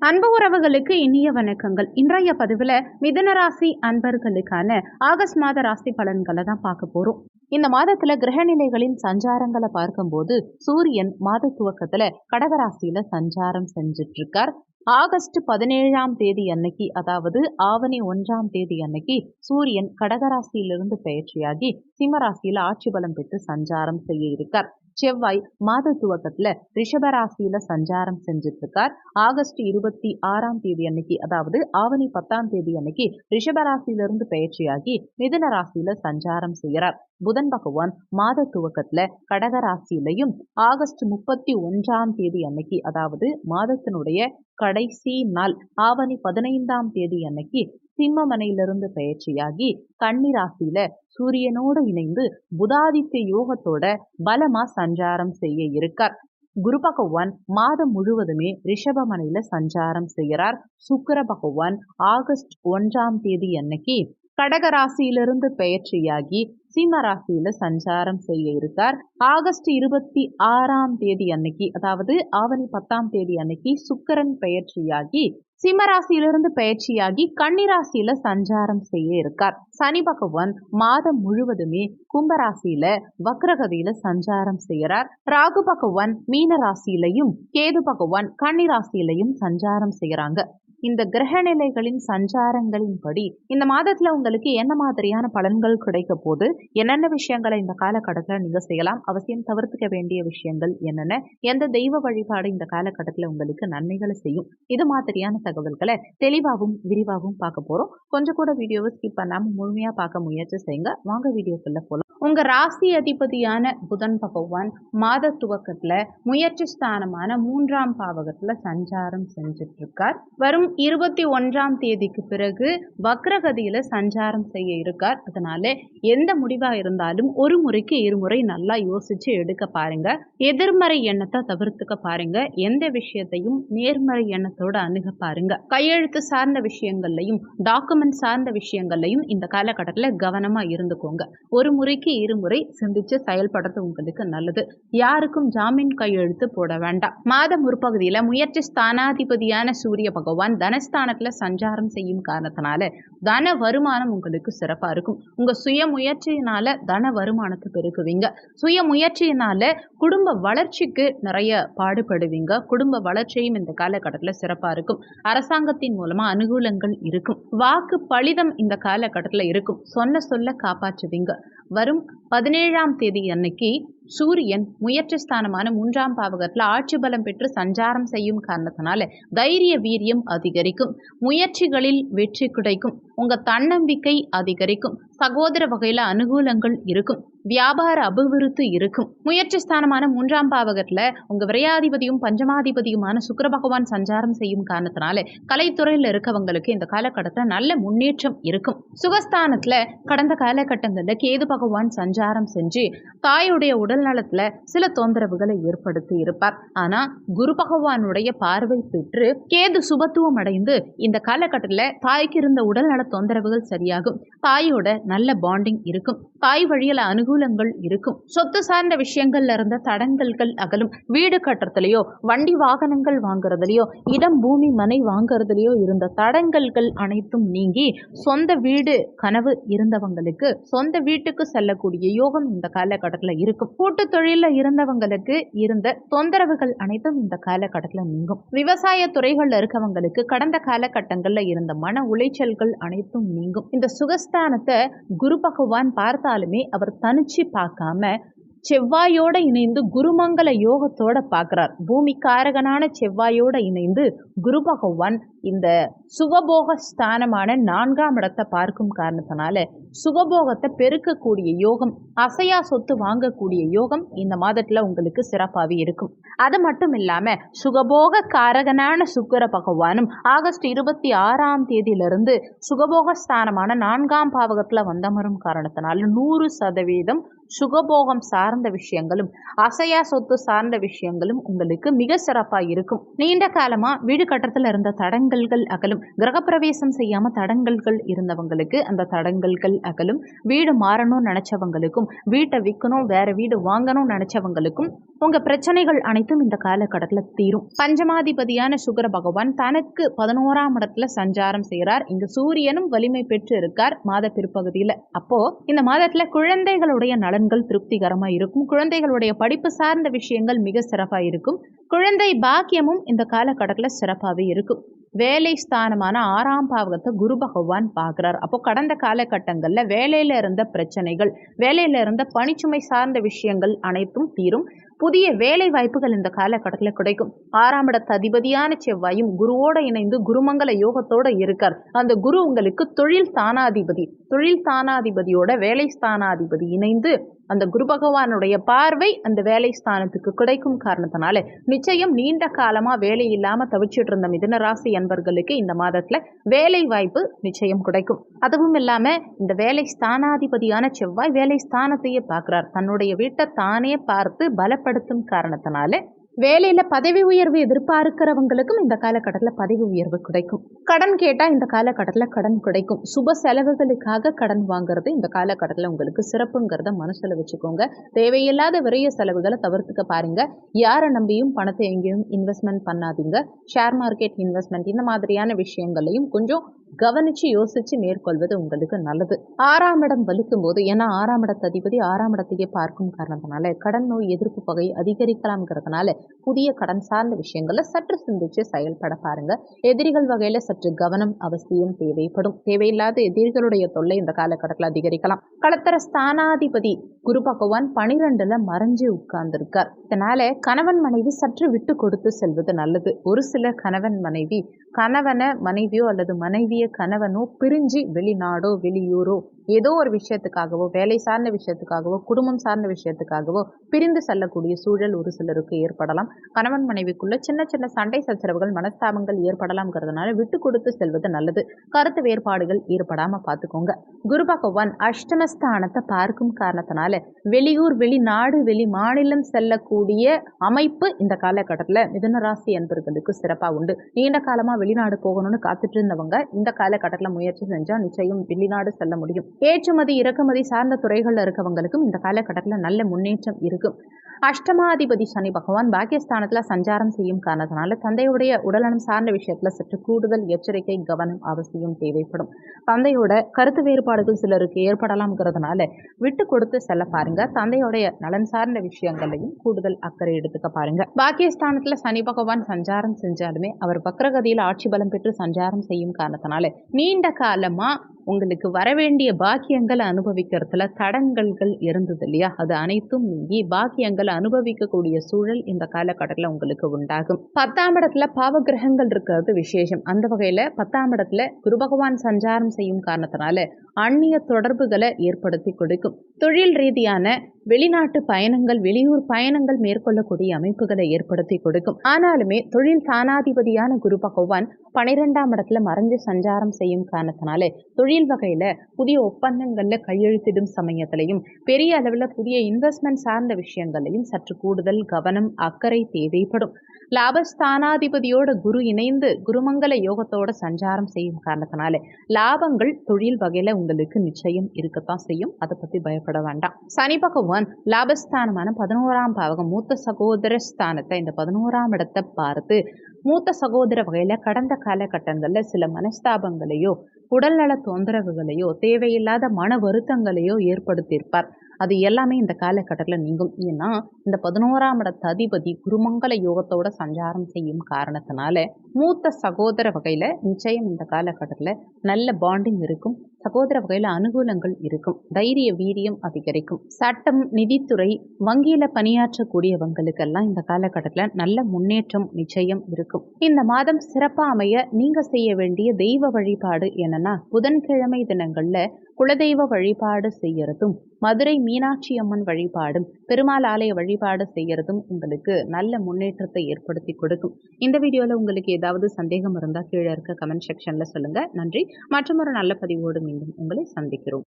அன்பு உறவுகளுக்கு இனிய வணக்கங்கள். இன்றைய பதிவில் மிதுன ராசி அன்பர்களுக்கான ஆகஸ்ட் மாத ராசி பலன்களை தான் பார்க்க போறோம். இந்த மாதத்துல கிரகநிலைகளின் சஞ்சாரங்களை பார்க்கும்போது சூரியன் மாத துவக்கத்துல கடகராசியில சஞ்சாரம் செஞ்சுட்டு இருக்கார். ஆகஸ்ட் 17ஆம் தேதி அன்னைக்கு, அதாவது ஆவணி 1ஆம் தேதி அன்னைக்கு சூரியன் கடகராசியிலிருந்து பயிற்சியாகி சிம்மராசியில ஆட்சி பலம் பெற்று சஞ்சாரம் செய்ய இருக்கார். செவ்வாய் மாத துவக்கத்துல ரிஷபராசியில சஞ்சாரம் செஞ்சுட்டு இருக்கார். ஆகஸ்ட் 26ஆம் தேதி அன்னைக்கு, அதாவது ஆவணி 10ஆம் தேதி அன்னைக்கு ரிஷபராசியிலிருந்து பயிற்சியாகி மிதுன ராசியில சஞ்சாரம் செய்கிறார். புதன் பகவான் மாத துவக்கத்துல கடகராசியிலையும் ஆகஸ்ட் 31ஆம் தேதி அன்னைக்கு, அதாவது மாதத்தினுடைய கடைசி நாள் ஆவணி 15ஆம் தேதி அன்னைக்கு சிம்மமனையிலிருந்து பயிற்சியாகி கன்னிராசியில சூரியனோடு இணைந்து புதாதித்ய யோகத்தோட பலமா சஞ்சாரம் செய்ய இருக்கார். குரு பகவான் மாதம் முழுவதுமே ரிஷபமனையில சஞ்சாரம் செய்கிறார். சுக்கிர பகவான் ஆகஸ்ட் 1ஆம் தேதி அன்னைக்கு கடகராசியிலிருந்து பயிற்சியாகி சிம்ம ராசியில சஞ்சாரம் செய்ய இருக்கார். ஆகஸ்ட் 26ஆம் தேதி அன்னைக்கு, அதாவது ஆவணி 10ஆம் தேதி அன்னைக்கு சுக்கிரன் பயிற்சியாகி சிம்மராசியிலிருந்து பயிற்சியாகி கன்னிராசியில சஞ்சாரம் செய்ய இருக்கார். சனி பகவான் மாதம் முழுவதுமே கும்பராசியில வக்ரகதியில சஞ்சாரம் செய்கிறார். ராகு பகவான் மீன ராசியிலையும் கேது பகவான் கன்னிராசியிலையும் சஞ்சாரம் செய்யறாங்க. இந்த கிரகநிலைகளின் சஞ்சாரங்களின்படி இந்த மாதத்துல உங்களுக்கு என்ன மாதிரியான பலன்கள் கிடைக்க போது, என்னென்ன விஷயங்களை இந்த காலகட்டத்தில் நீங்க செய்யலாம், அவசியம் தவிர்த்துக்க வேண்டிய விஷயங்கள் என்னென்ன, எந்த தெய்வ வழிபாடு இந்த காலகட்டத்தில் உங்களுக்கு நன்மைகளை செய்யும், இது மாதிரியான தகவல்களை தெளிவாகவும் விரிவாகவும் பார்க்க போறோம். கொஞ்சம் கூட வீடியோவை ஸ்கிப் பண்ணாம முழுமையா பார்க்க முயற்சி செய்யுங்க. வாங்க வீடியோக்குள்ள போலாம். உங்க ராசி அதிபதியான புதன் பகவான் மாத துவக்கத்துல முயற்சி ஸ்தானமான 3ஆம் பாவகத்துல சஞ்சாரம் செஞ்சுட்டு இருக்கார். வரும் 21ஆம் தேதிக்கு பிறகு வக்ரகதியில சஞ்சாரம் செய்ய இருக்கார். அதனால எந்த முடிவா இருந்தாலும் ஒரு முறைக்கு இருமுறை நல்லா யோசிச்சு எடுக்க பாருங்க. எதிர்மறை எண்ணத்தை தவிர்த்துக்க பாருங்க. எந்த விஷயத்தையும் நேர்மறை எண்ணத்தோட அணுக பாருங்க. கையெழுத்து சார்ந்த விஷயங்கள்லையும் டாக்குமெண்ட் சார்ந்த விஷயங்கள்லையும் இந்த காலகட்டத்தில் கவனமா இருந்துக்கோங்க. ஒரு முறைக்கு இருமுறை சிந்திச்சு செயல்படுறது உங்களுக்கு நல்லது. யாருக்கும் ஜாமீன் கையெழுத்து போட வேண்டாம். மாத முற்பகுதியில முயற்சி ஸ்தானாதிபதியான சூரிய பகவான் தனஸ்தானத்துல சஞ்சாரம் செய்யும் காரணத்தினால தன வருமானம் உங்களுக்கு சிறப்பா இருக்கும். உங்க சுய முயற்சியினால தன வருமானத்தை பெருக்குவீங்க. சுய முயற்சியினால குடும்ப வளர்ச்சிக்கு நிறைய பாடுபடுவீங்க. குடும்ப வளர்ச்சியும் இந்த காலகட்டத்தில் சிறப்பா இருக்கும். அரசாங்கத்தின் மூலமா அனுகூலங்கள் இருக்கும். வாக்கு பலிதம் இந்த காலகட்டத்தில் இருக்கும். சொன்ன சொல்ல காப்பாற்றுவீங்க. வரும் 17ஆம் தேதி அன்னைக்கு சூரியன் முயற்சி ஸ்தானமான 3ஆம் பாவகத்தில் ஆட்சி பலம் பெற்று சஞ்சாரம் செய்யும் காரணத்தினால தைரிய வீரியம் அதிகரிக்கும். முயற்சிகளில் வெற்றி கிடைக்கும். உங்க தன்னம்பிக்கை அதிகரிக்கும். சகோதர வகையில அனுகூலங்கள் இருக்கும். வியாபார அபிவிருத்தி இருக்கும். முயற்சி ஸ்தானமான 3ஆம் பாவகத்துல உங்க விரையாதிபதியும் பஞ்சமாதிபதியுமான சுக்கிர பகவான் சஞ்சாரம் செய்யும் காரணத்தினால கலைத்துறையில இருக்கவங்களுக்கு இந்த காலகட்டத்தில் நல்ல முன்னேற்றம் இருக்கும். சுகஸ்தானத்துல கடந்த காலகட்டங்கள்ல கேது பகவான் சஞ்சாரம் செஞ்சு தாயுடைய உடல் நலத்துல சில தொந்தரவுகளை ஏற்படுத்தி இருப்பார். ஆனா குரு பகவானுடைய பார்வை பெற்று கேது சுபத்துவம் அடைந்து இந்த காலகட்டத்தில் தாய்க்கு இருந்த உடல் நல தொந்தரவுகள் சரியாகும். தாயோட நல்ல பாண்டிங் இருக்கும். தாய் வழியில அனுகூலங்கள் இருக்கும். சொத்து சார்ந்த விஷயங்கள்ல இருந்த தடங்கல்கள் அகலும். வீடு கட்டுறதுலயோ வண்டி வாகனங்கள் வாங்குறதுலயோ இடம் பூமி மனை வாங்குறதுலயோ இருந்த தடங்கல்கள் அனைத்தும் நீங்கி சொந்த வீடு கனவு இருந்தவங்களுக்கு சொந்த வீட்டுக்கு செல்லக்கூடிய யோகம் இந்த காலகட்டத்தில் இருக்கும். கூட்டு தொழில இருந்தவங்களுக்கு இருந்த தொந்தரவுகள் அனைத்தும் இந்த காலகட்டத்தில் நீங்கும். விவசாய துறைகள்ல இருக்கவங்களுக்கு கடந்த காலகட்டங்கள்ல இருந்த மன உளைச்சல்கள் அனைத்தும் நீங்கும். இந்த சுகஸ்தானத்தை குரு பகவான் பார்த்தாலுமே அவர் தனிச்சு பார்க்காம செவ்வாயோட இணைந்து குருமங்கல யோகத்தோட பார்க்கிறார். பூமி காரகனான செவ்வாயோட இணைந்து குரு பகவான் இந்த சுகபோக ஸ்தானமான 4ஆம் இடத்தை பார்க்கும் காரணத்தினால சுகபோகத்தை பெருக்கக்கூடிய யோகம், அசையா சொத்து வாங்கக்கூடிய யோகம் இந்த மாதத்துல உங்களுக்கு சிறப்பாகவே இருக்கும். அது மட்டும் இல்லாம சுகபோக காரகனான சுக்கிர பகவானும் ஆகஸ்ட் 26ஆம் தேதியிலிருந்து சுகபோக ஸ்தானமான 4ஆம் பாவகத்துல வந்தமரும் காரணத்தினால 100% சுகபோகம் சார்ந்த விஷயங்களும் அசையா சொத்து சார்ந்த விஷயங்களும் உங்களுக்கு மிக சிறப்பாக இருக்கும். நீண்ட காலமா வீடு கட்டத்தில் இருந்த தடங்கல்கள் அகலும். கிரகப்பிரவேசம் செய்யாம தடங்கல்கள் இருந்தவங்களுக்கு அந்த தடங்கல்கள் அகலும். வீடு மாறணும்னு நினைச்சவங்களுக்கும், வீட்டை விற்கணும் வேற வீடு வாங்கணும்னு நினைச்சவங்களுக்கும் உங்க பிரச்சனைகள் அனைத்தும் இந்த காலகட்டத்தில் தீரும். பஞ்சமாதிபதியான சுக்கிர பகவான் தனக்கு 11ஆம் இடத்துல சஞ்சாரம் செய்கிறார். இங்கு சூரியனும் வலிமை பெற்று இருக்கார் மாத பிற்பகுதியில். அப்போ இந்த மாதத்துல குழந்தைகளுடைய நலன்கள் திருப்திகரமா இருக்கும். குழந்தைகளுடைய படிப்பு சார்ந்த விஷயங்கள் மிக சிறப்பாக இருக்கும். குழந்தை பாக்கியமும் இந்த காலகட்டத்தில் சிறப்பாகவே இருக்கும். வேலை ஸ்தானமான 6ஆம் பாவகத்தை குரு பகவான் பார்க்குறார். அப்போ கடந்த காலகட்டங்களில் வேலையில் இருந்த பிரச்சனைகள், வேலையில் இருந்த பணிச்சுமை சார்ந்த விஷயங்கள் அனைத்தும் தீரும். புதிய வேலை வாய்ப்புகள் இந்த காலகட்டத்தில் கிடைக்கும். 6ஆம் இடத்து அதிபதியான செவ்வாயும் குருவோட இணைந்து குருமங்கல யோகத்தோட இருக்கார். அந்த குரு உங்களுக்கு தொழில் ஸ்தானாதிபதியோட வேலை ஸ்தானாதிபதி இணைந்து அந்த குரு பகவானுடைய பார்வை அந்த வேலை ஸ்தானத்துக்கு கிடைக்கும் காரணத்தினால நிச்சயம் நீண்ட காலமா வேலை இல்லாம தவிச்சிட்டு இருந்த மிதுன ராசி அன்பர்களுக்கு இந்த மாதத்துல வேலை வாய்ப்பு நிச்சயம் கிடைக்கும். அதுவும் இல்லாம இந்த வேலை ஸ்தானாதிபதியான செவ்வாய் வேலை ஸ்தானத்தையே பார்க்கிறார். தன்னுடைய வீட்டை தானே பார்த்து பலப்படுத்தும் காரணத்தினால வேலையில் பதவி உயர்வு எதிர்பார்க்கிறவங்களுக்கும் இந்த காலகட்டத்தில் பதவி உயர்வு கிடைக்கும். கடன் கேட்டால் இந்த காலகட்டத்தில் கடன் கிடைக்கும். சுப செலவுகளுக்காக கடன் வாங்குறது இந்த காலகட்டத்தில் உங்களுக்கு சிறப்புங்கிறத மனசில் வச்சுக்கோங்க. தேவையில்லாத விரைய செலவுகளை தவிர்த்துக்க பாருங்க. யாரை நம்பியும் பணத்தை எங்கேயும் இன்வெஸ்ட்மெண்ட் பண்ணாதீங்க. ஷேர் மார்க்கெட் இன்வெஸ்ட்மெண்ட் இந்த மாதிரியான விஷயங்களையும் கொஞ்சம் கவனிச்சு யோசிச்சு மேற்கொள்வது உங்களுக்கு நல்லது. 6ஆம் இடம் வலுக்கும் போது, ஏன்னா 6ஆம் இடத்து அதிபதி 6ஆம் இடத்தையே பார்க்கும் காரணத்தினால கடன் நோய் எதிர்ப்பு பகை அதிகரிக்கலாம்ங்கிறதுனால புதிய கடன் சார்ந்த விஷயங்களை சற்று சிந்திச்சு செயல்பட பாருங்க. எதிரிகள் வகையில சற்று கவனம் அவசியம் தேவைப்படும். தேவையில்லாத எதிரிகளுடைய தொல்லை இந்த காலகட்டத்தில் அதிகரிக்கலாம். களத்திர ஸ்தானாதிபதி குரு பகவான் 12ல மறைஞ்சு உட்கார்ந்திருக்கார். இதனால கணவன் மனைவி சற்று விட்டு கொடுத்து செல்வது நல்லது. ஒரு சில கணவன் மனைவியோ அல்லது மனைவிய கணவனோ பிரிஞ்சு வெளிநாடோ வெளியூரோ ஏதோ ஒரு விஷயத்துக்காகவோ, வேலை சார்ந்த விஷயத்துக்காகவோ, குடும்பம் சார்ந்த விஷயத்துக்காகவோ பிரிந்து செல்லக்கூடிய சூழல் ஒரு சிலருக்கு ஏற்படலாம். கணவன் மனைவிக்குள்ள சின்ன சின்ன சண்டை சச்சரவுகள், மனஸ்தாபங்கள் ஏற்படலாம்ங்கிறதுனால விட்டு கொடுத்து செல்வது நல்லது. கருத்து வேறுபாடுகள் ஏற்படாம பார்த்துக்கோங்க. குரு பகவான் அஷ்டமஸ்தானத்தை பார்க்கும் காரணத்தினால வெளியூர், வெளிநாடு, வெளி மாநிலம் செல்லக்கூடிய அமைப்பு இந்த காலகட்டத்தில் மிதுன ராசி அன்பர்களுக்கு சிறப்பாக உண்டு. நீண்ட காலமா வெளிநாடு போகணும்னு காத்துட்டு இருந்தவங்க இந்த காலகட்டத்தில் முயற்சி செஞ்சா நிச்சயம் வெளிநாடு செல்ல முடியும். ஏற்றுமதி இறக்குமதி சார்ந்த துறைகள்ல இருக்கவங்களுக்கும் இந்த காலகட்டத்தில் நல்ல முன்னேற்றம் இருக்கும். அஷ்டமாதிபதி சனி பகவான் பாக்கியஸ்தானத்தில் சஞ்சாரம் செய்யும் காரணத்தினால தந்தையுடைய உடல்நலம் சார்ந்த விஷயத்தில் சற்று கூடுதல் எச்சரிக்கை கவனம் அவசியம் தேவைப்படும். தந்தையோட கருத்து வேறுபாடுகள் சிலருக்கு ஏற்படலாம்ங்கிறதுனால விட்டு கொடுத்து செல்ல பாருங்க. தந்தையோடைய நலன் சார்ந்த விஷயங்களையும் கூடுதல் அக்கறை எடுத்துக்க பாருங்க. பாக்கியஸ்தானத்தில் சனி பகவான் சஞ்சாரம் செஞ்சாலுமே அவர் வக்ரகதியில் ஆட்சி பலம் பெற்று சஞ்சாரம் செய்யும் காரணத்தினால நீண்ட காலமா உங்களுக்கு வரவேண்டிய பாக்கியங்களை அனுபவிக்கிறதுல தடங்கல்கள் இருந்தது இல்லையா, அது அனைத்தும் நீங்கி பாக்கியங்களை அனுபவிக்கக்கூடிய சூழல் இந்த காலகட்டத்தில் உங்களுக்கு உண்டாகும். 10ஆம் இடத்துல பாவ கிரகங்கள் இருக்கிறது விசேஷம். அந்த வகையில 10ஆம் இடத்துல குரு பகவான் சஞ்சாரம் செய்யும் காரணத்தினால அந்நிய தொடர்புகளை ஏற்படுத்தி கொடுக்கும். தொழில் ரீதியான வெளிநாட்டு பயணங்கள், வெளியூர் பயணங்கள் மேற்கொள்ளக்கூடிய அமைப்புகளை ஏற்படுத்தி கொடுக்கும். ஆனாலுமே தொழில் தானாதிபதியான குரு பகவான் 12ஆம் இடத்துல மறைஞ்சு சஞ்சாரம் செய்யும் காரணத்தினால தொழில் வகையில புதிய ஒப்பந்தங்கள்ல கையெழுத்திடும் சமயத்திலையும் பெரிய அளவுல புதிய இன்வெஸ்ட்மெண்ட் சார்ந்த விஷயங்களையும் சற்று கூடுதல் கவனம் அக்கறை தேவைப்படும். லாபஸ்தானாதிபதியோட குரு இணைந்து குருமங்கல யோகத்தோட சஞ்சாரம் செய்யும் காரணத்தினால லாபங்கள் தொழில் வகையில உங்களுக்கு நிச்சயம் இருக்கத்தான் செய்யும். அதை பத்தி பயப்பட வேண்டாம். சனி பகவான் லாபஸ்தானமான 11ஆம் பாவகம் மூத்த சகோதர ஸ்தானத்தை இந்த 11ஆம் இடத்தை பார்த்து மூத்த சகோதர வகையில கடந்த காலகட்டங்களில் சில மனஸ்தாபங்களையோ, உடல்நல தொந்தரவுகளையோ, தேவையில்லாத மன வருத்தங்களையோ ஏற்படுத்தியிருப்பார். அது எல்லாமே இந்த காலகட்டத்தில் நீங்கும். ஏன்னா இந்த 11ஆம் இடத்து அதிபதி குருமங்கல யோகத்தோட சஞ்சாரம் செய்யும் காரணத்தினால மூத்த சகோதர வகையில நிச்சயம் இந்த காலகட்டத்தில் நல்ல பாண்டிங் இருக்கும். சகோதர வகையில் அனுகூலங்கள் இருக்கும். தைரிய வீரியம் அதிகரிக்கும். சட்டம், நிதித்துறை, வங்கியில பணியாற்றக்கூடியவங்களுக்கெல்லாம் இந்த காலகட்டத்தில் நல்ல முன்னேற்றம் நிச்சயம் இருக்கும். இந்த மாதம் சிறப்பா அமைய நீங்க செய்ய வேண்டிய தெய்வ வழிபாடு என்னன்னா, புதன்கிழமை தினங்கள்ல குலதெய்வ வழிபாடு செய்யறதும், மதுரை மீனாட்சி அம்மன் வழிபாடும், பெருமாள் ஆலய வழிபாடு செய்யறதும் உங்களுக்கு நல்ல முன்னேற்றத்தை ஏற்படுத்தி கொடுக்கும். இந்த வீடியோல உங்களுக்கு ஏதாவது சந்தேகம் இருந்தால் கீழே இருக்க கமெண்ட் செக்ஷன்ல சொல்லுங்க. நன்றி. மற்றும் ஒரு நல்ல பதிவோடு மீண்டும் உங்களை சந்திக்கிறோம்.